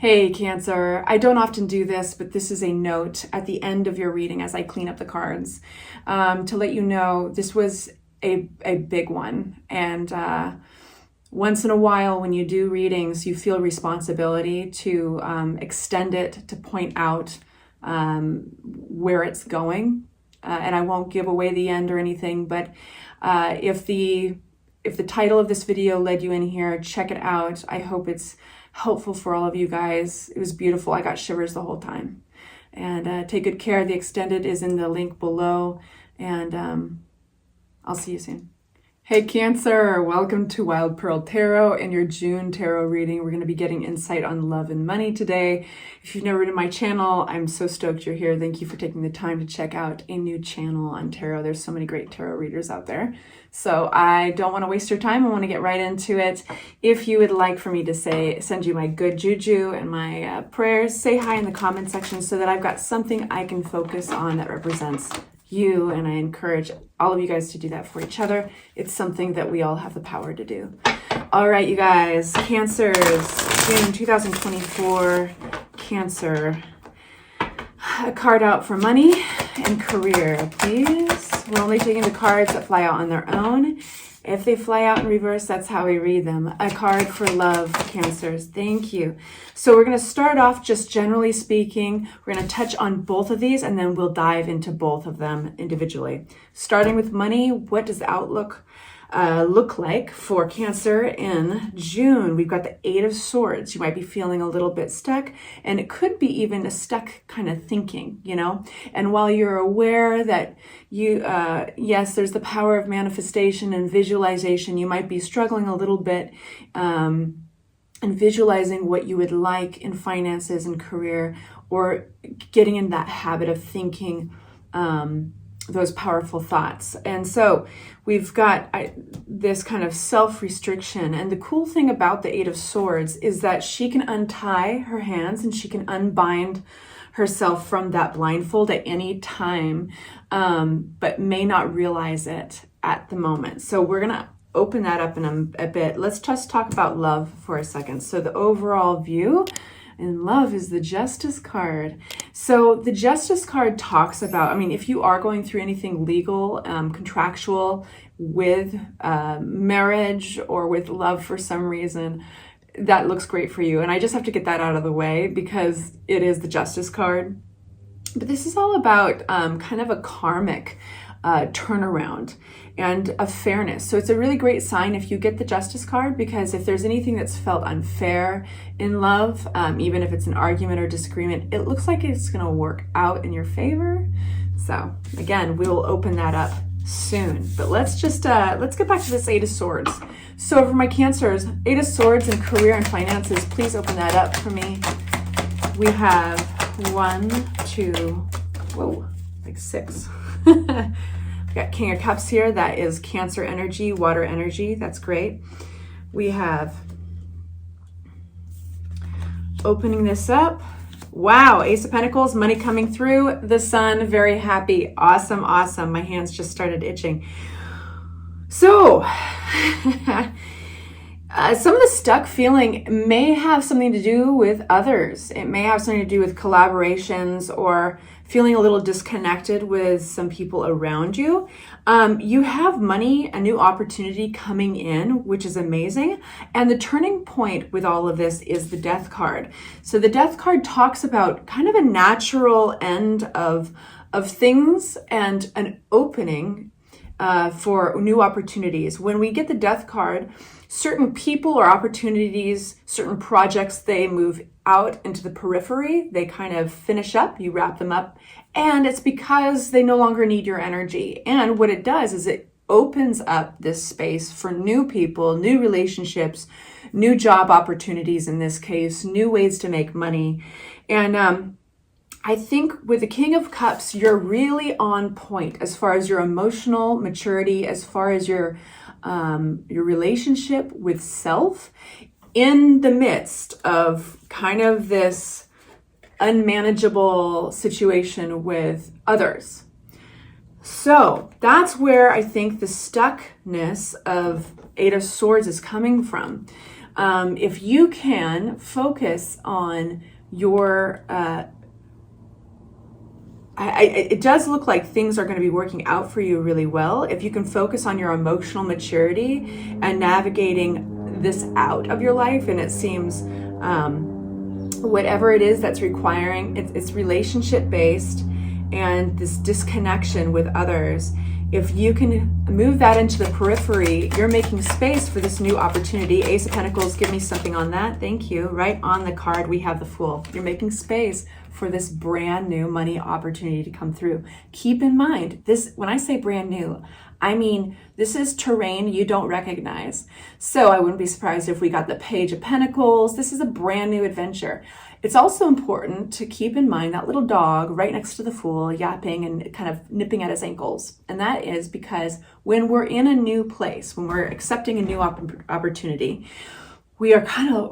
Hey, Cancer. I don't often do this, but this is a note at the end of your reading as I clean up the cards to let you know this was a big one. And once in a while, when you do readings, you feel responsibility to extend it, to point out where it's going. And I won't give away the end or anything, but if the title of this video led you in here, check it out. I hope it's helpful for all of you guys. It was beautiful. I got shivers the whole time. And take good care. The extended is in the link below. And I'll see you soon. Hey Cancer, welcome to Wild Pearl Tarot and your June tarot reading. We're going to be getting insight on love and money today. If you've never been to my channel, I'm so stoked you're here. Thank you for taking the time to check out a new channel on tarot. There's so many great tarot readers out there. So I don't want to waste your time. I want to get right into it. If you would like for me to send you my good juju and my prayers, say hi in the comment section so that I've got something I can focus on that represents you, and I encourage all of you guys to do that for each other. It's something that we all have the power to do. All right, you guys, Cancers, June 2024, Cancer. A card out for money and career, please. We're only taking the cards that fly out on their own. If they fly out in reverse, that's how we read them. A card for love, Cancers. Thank you. So we're going to start off just generally speaking. We're going to touch on both of these and then we'll dive into both of them individually. Starting with money, what does the outlook look like for Cancer in June? We've got the Eight of Swords. You might be feeling a little bit stuck, and it could be even a stuck kind of thinking, you know? And while you're aware that you, yes, there's the power of manifestation and visualization, you might be struggling a little bit in visualizing what you would like in finances and career, or getting in that habit of thinking those powerful thoughts. And so we've got this kind of self-restriction. And the cool thing about the Eight of Swords is that she can untie her hands and she can unbind herself from that blindfold at any time, but may not realize it at the moment. So we're going to open that up in a bit. Let's just talk about love for a second. So the overall view in love is the Justice card. So the Justice card talks about, I mean, if you are going through anything legal, contractual with marriage or with love for some reason, that looks great for you. And I just have to get that out of the way because it is the Justice card. But this is all about kind of a karmic turnaround and a fairness. So it's a really great sign if you get the Justice card, because if there's anything that's felt unfair in love, even if it's an argument or disagreement, it looks like it's going to work out in your favor. So again, we will open that up soon. But let's just let's get back to this Eight of Swords. So for my Cancers, Eight of Swords in career and finances, please open that up for me. We have 1, 2, whoa, like 6. We got King of Cups here. That is Cancer energy, water energy. That's great. We have, opening this up. Wow, Ace of Pentacles, money coming through. The Sun, very happy. Awesome, awesome. My hands just started itching. So, some of the stuck feeling may have something to do with others. It may have something to do with collaborations or feeling a little disconnected with some people around you. You have money, a new opportunity coming in, which is amazing. And the turning point with all of this is the Death card. So the Death card talks about kind of a natural end of things and an opening for new opportunities. When we get the Death card, certain people or opportunities, certain projects, they move out into the periphery. They kind of finish up, you wrap them up, and it's because they no longer need your energy. And what it does is it opens up this space for new people, new relationships, new job opportunities in this case, new ways to make money. And I think with the King of Cups, you're really on point as far as your emotional maturity, as far as your relationship with self, in the midst of kind of this unmanageable situation with others. So that's where I think the stuckness of Eight of Swords is coming from. If you can focus on your, it does look like things are going to be working out for you really well. If you can focus on your emotional maturity and navigating this out of your life, and it seems whatever it is that's requiring, it's relationship based, and this disconnection with others, if you can move that into the periphery, you're making space for this new opportunity. Ace of Pentacles, give me something on that. Thank you. Right on the card, we have the Fool. You're making space for this brand new money opportunity to come through. Keep in mind, this, when I say brand new, I mean, this is terrain you don't recognize. So I wouldn't be surprised if we got the Page of Pentacles. This is a brand new adventure. It's also important to keep in mind that little dog right next to the Fool yapping and kind of nipping at his ankles. And that is because when we're in a new place, when we're accepting a new opportunity, we are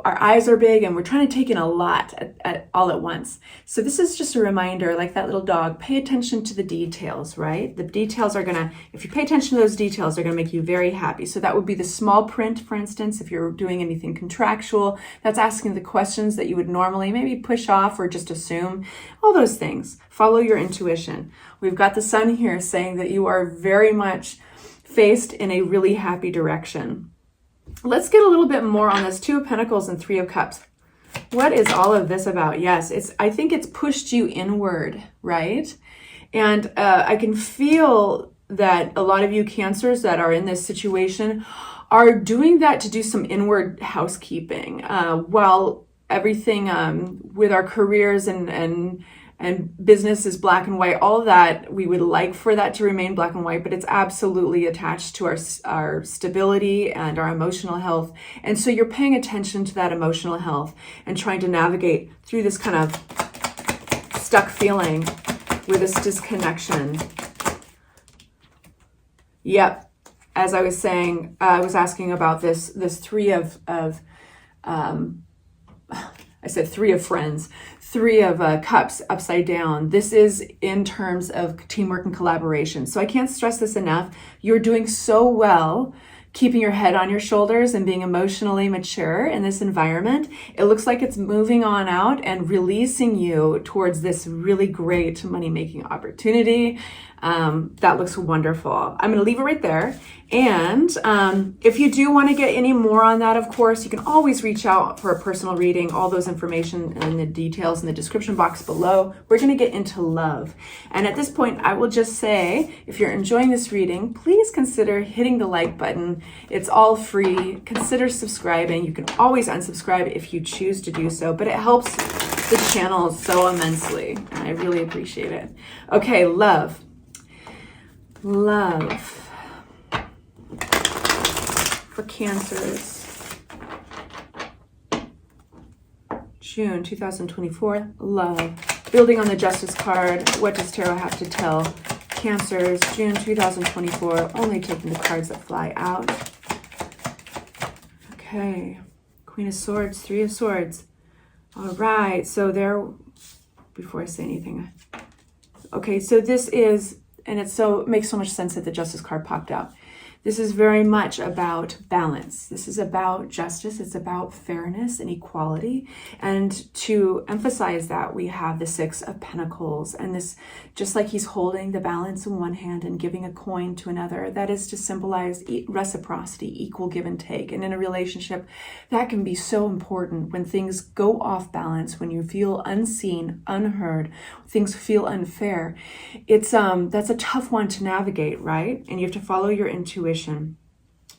our eyes are big and we're trying to take in a lot all at once. So this is just a reminder, like that little dog, pay attention to the details, right? The details are if you pay attention to those details, they're gonna make you very happy. So that would be the small print, for instance, if you're doing anything contractual, that's asking the questions that you would normally maybe push off or just assume, all those things. Follow your intuition. We've got the Sun here saying that you are very much faced in a really happy direction. Let's get a little bit more on this Two of Pentacles and Three of Cups. What is all of this about? Yes, I think it's pushed you inward, right? And I can feel that a lot of you Cancers that are in this situation are doing that to do some inward housekeeping while everything with our careers and business is black and white, all that, we would like for that to remain black and white, but it's absolutely attached to our stability and our emotional health. And so you're paying attention to that emotional health and trying to navigate through this kind of stuck feeling with this disconnection. Yep. As I was saying, I was asking about this Three of I said Three of Friends, Three of Cups upside down. This is in terms of teamwork and collaboration. So I can't stress this enough. You're doing so well keeping your head on your shoulders and being emotionally mature in this environment. It looks like it's moving on out and releasing you towards this really great money-making opportunity. That looks wonderful. I'm going to leave it right there. And if you do want to get any more on that, of course, you can always reach out for a personal reading. All those information and the details in the description box below. We're going to get into love. And at this point, I will just say, if you're enjoying this reading, please consider hitting the like button. It's all free. Consider subscribing. You can always unsubscribe if you choose to do so, but it helps the channel so immensely. And I really appreciate it. Okay, love. Love for Cancers. June 2024, love. Building on the Justice card, what does Tarot have to tell Cancers? June 2024, only taking the cards that fly out. Okay, Queen of Swords, Three of Swords. All right, so there, before I say anything. Okay, so this is, and it makes so much sense that the Justice card popped out. This is very much about balance. This is about justice. It's about fairness and equality. And to emphasize that, we have the Six of Pentacles. And this, just like he's holding the balance in one hand and giving a coin to another, that is to symbolize reciprocity, equal give and take. And in a relationship, that can be so important when things go off balance, when you feel unseen, unheard, things feel unfair. It's that's a tough one to navigate, right? And you have to follow your intuition.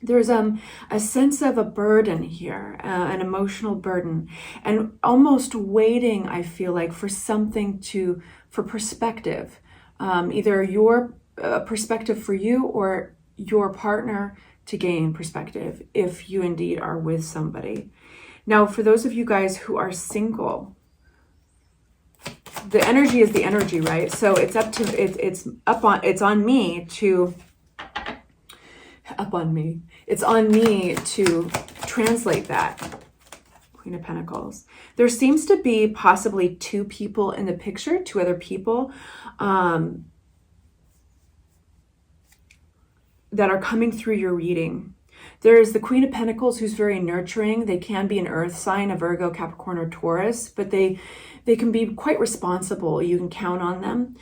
There's a sense of a burden here, an emotional burden, and almost waiting, I feel like, for something for perspective, either your perspective for you or your partner to gain perspective if you indeed are with somebody. Now, for those of you guys who are single, the energy is the energy, right? So it's on me to translate that. Queen of Pentacles. There seems to be possibly two people in the picture, two other people that are coming through your reading. There's the Queen of Pentacles, who's very nurturing. They can be an earth sign, a Virgo, Capricorn, or Taurus, but they can be quite responsible. You can count on them.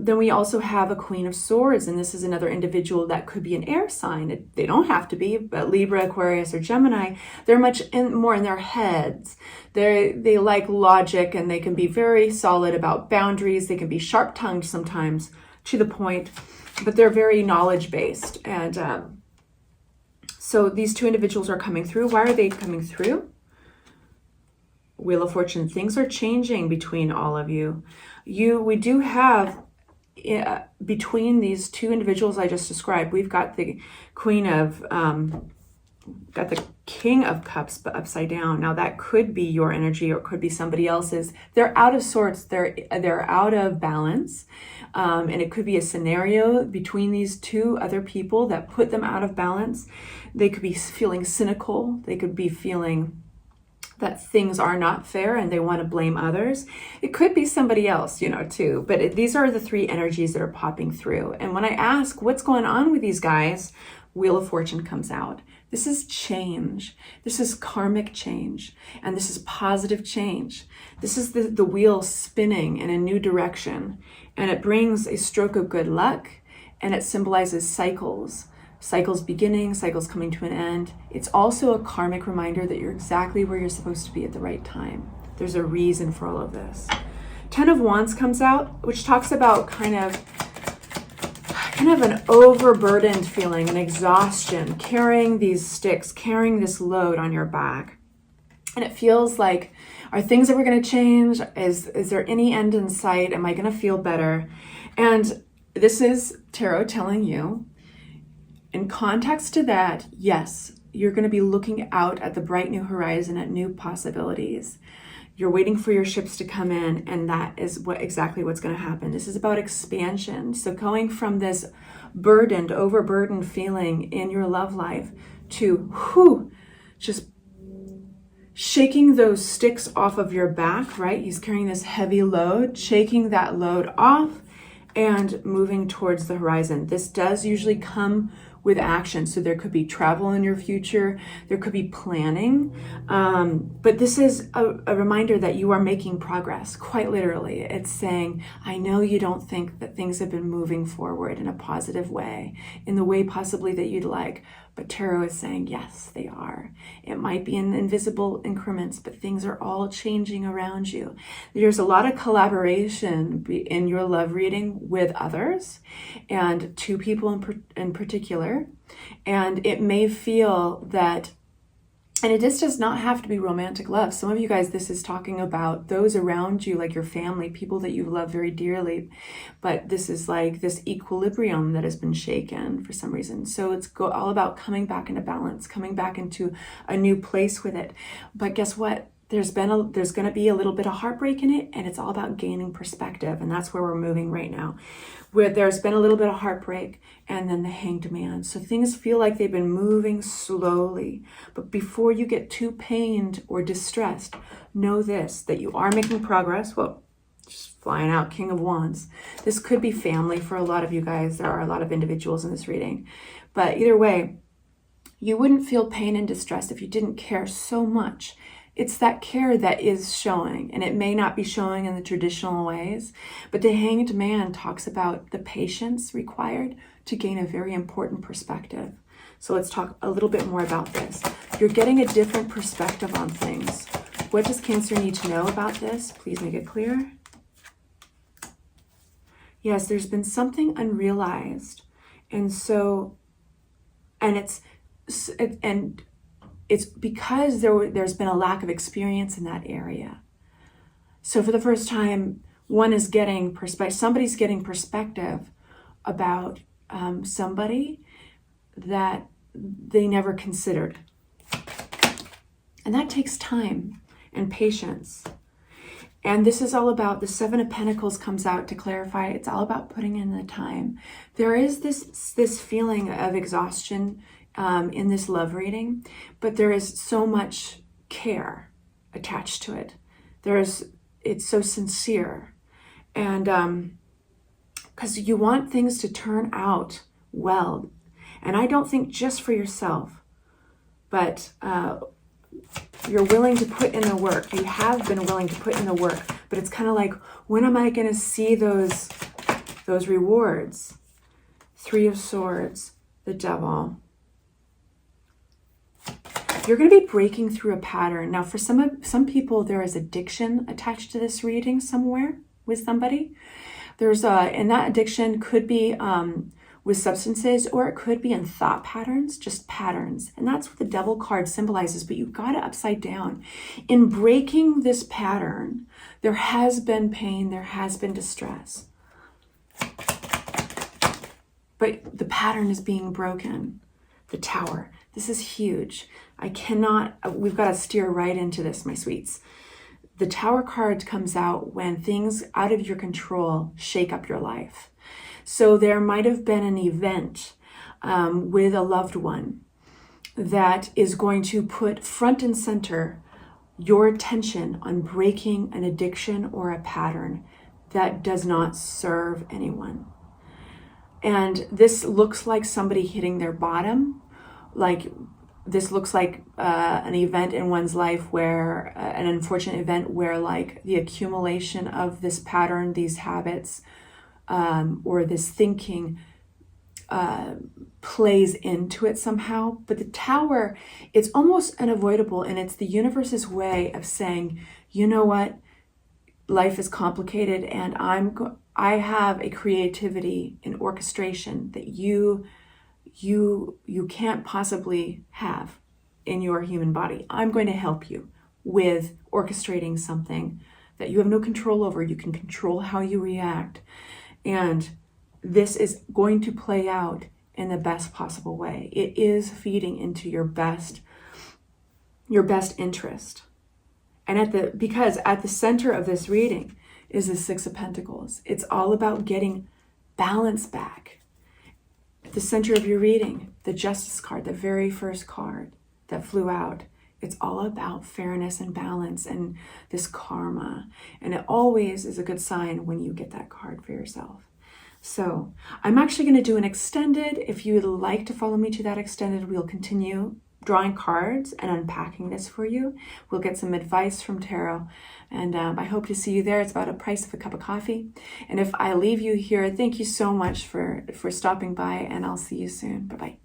Then we also have a Queen of Swords, and this is another individual that could be an air sign. They don't have to be, but Libra, Aquarius, or Gemini, they're much more in their heads. They like logic, and they can be very solid about boundaries. They can be sharp-tongued sometimes, to the point, but they're very knowledge-based. And so these two individuals are coming through. Why are they coming through? Wheel of Fortune. Things are changing between all of you. We do have, between these two individuals I just described, we've got the got the King of Cups, but upside down. Now that could be your energy, or it could be somebody else's. They're out of sorts. They're out of balance. And it could be a scenario between these two other people that put them out of balance. They could be feeling cynical. They could be feeling that things are not fair and they want to blame others. It could be somebody else, too. But these are the three energies that are popping through. And when I ask what's going on with these guys, Wheel of Fortune comes out. This is change. This is karmic change. And this is positive change. This is the wheel spinning in a new direction. And it brings a stroke of good luck. And it symbolizes cycles. Cycles beginning, cycles coming to an end. It's also a karmic reminder that you're exactly where you're supposed to be at the right time. There's a reason for all of this. 10 of Wands comes out, which talks about kind of an overburdened feeling, an exhaustion, carrying these sticks, carrying this load on your back. And it feels like, are things ever going to change? Is there any end in sight? Am I going to feel better? And this is tarot telling you, in context to that, yes, you're going to be looking out at the bright new horizon, at new possibilities. You're waiting for your ships to come in, and that is exactly what's going to happen. This is about expansion. So going from this overburdened feeling in your love life to just shaking those sticks off of your back, right? He's carrying this heavy load, shaking that load off and moving towards the horizon. This does usually come with action. So there could be travel in your future. There could be planning. But this is a reminder that you are making progress, quite literally. It's saying, I know you don't think that things have been moving forward in a positive way, in the way possibly that you'd like. But tarot is saying, yes, they are. It might be in invisible increments, but things are all changing around you. There's a lot of collaboration in your love reading with others, and two people in particular. And it may feel that, and it just does not have to be romantic love. Some of you guys, this is talking about those around you, like your family, people that you love very dearly. But this is like this equilibrium that has been shaken for some reason. So it's all about coming back into balance, coming back into a new place with it. But guess what? There's going to be a little bit of heartbreak in it, and it's all about gaining perspective. And that's where we're moving right now, where there's been a little bit of heartbreak and then the Hanged Man. So things feel like they've been moving slowly. But before you get too pained or distressed, know this, that you are making progress. Well, just flying out, King of Wands. This could be family for a lot of you guys. There are a lot of individuals in this reading. But either way, you wouldn't feel pain and distress if you didn't care so much. It's that care that is showing, and it may not be showing in the traditional ways, but the Hanged Man talks about the patience required to gain a very important perspective. So let's talk a little bit more about this. You're getting a different perspective on things. What does Cancer need to know about this? Please make it clear. Yes, there's been something unrealized. And so, it's because there's been a lack of experience in that area. So for the first time, somebody's getting perspective about somebody that they never considered. And that takes time and patience. And this is all about, the Seven of Pentacles comes out to clarify, it's all about putting in the time. There is this feeling of exhaustion in this love reading, but there is so much care attached to it. It's so sincere, and because you want things to turn out well, and I don't think just for yourself, but you're willing to put in the work. You have been willing to put in the work, but it's kind of like, when am I going to see those rewards? Three of Swords, the Devil. You're going to be breaking through a pattern. Now, for some people, there is addiction attached to this reading somewhere with somebody. And that addiction could be with substances, or it could be in thought patterns, just patterns. And that's what the Devil card symbolizes, but you've got it upside down. In breaking this pattern, there has been pain, there has been distress. But the pattern is being broken. The Tower. This is huge. We've got to steer right into this, my sweets. The Tower card comes out when things out of your control shake up your life. So there might have been an event with a loved one that is going to put front and center your attention on breaking an addiction or a pattern that does not serve anyone. And this looks like somebody hitting their bottom. This looks like an event in one's life where, an unfortunate event where like the accumulation of this pattern, these habits, or this thinking plays into it somehow. But the Tower, it's almost unavoidable, and it's the universe's way of saying, you know what, life is complicated, and I have a creativity in orchestration that you can't possibly have in your human body. I'm going to help you with orchestrating something that you have no control over. You can control how you react. And this is going to play out in the best possible way. It is feeding into your best interest. And because at the center of this reading is the Six of Pentacles. It's all about getting balance back. At the center of your reading, the Justice card, the very first card that flew out, it's all about fairness and balance and this karma. And it always is a good sign when you get that card for yourself. So I'm actually going to do an extended. If you would like to follow me to that extended, we'll continue drawing cards and unpacking this for you. We'll get some advice from tarot, and I hope to see you there. It's about a price of a cup of coffee. And if I leave you here, thank you so much for stopping by, and I'll see you soon. Bye-bye.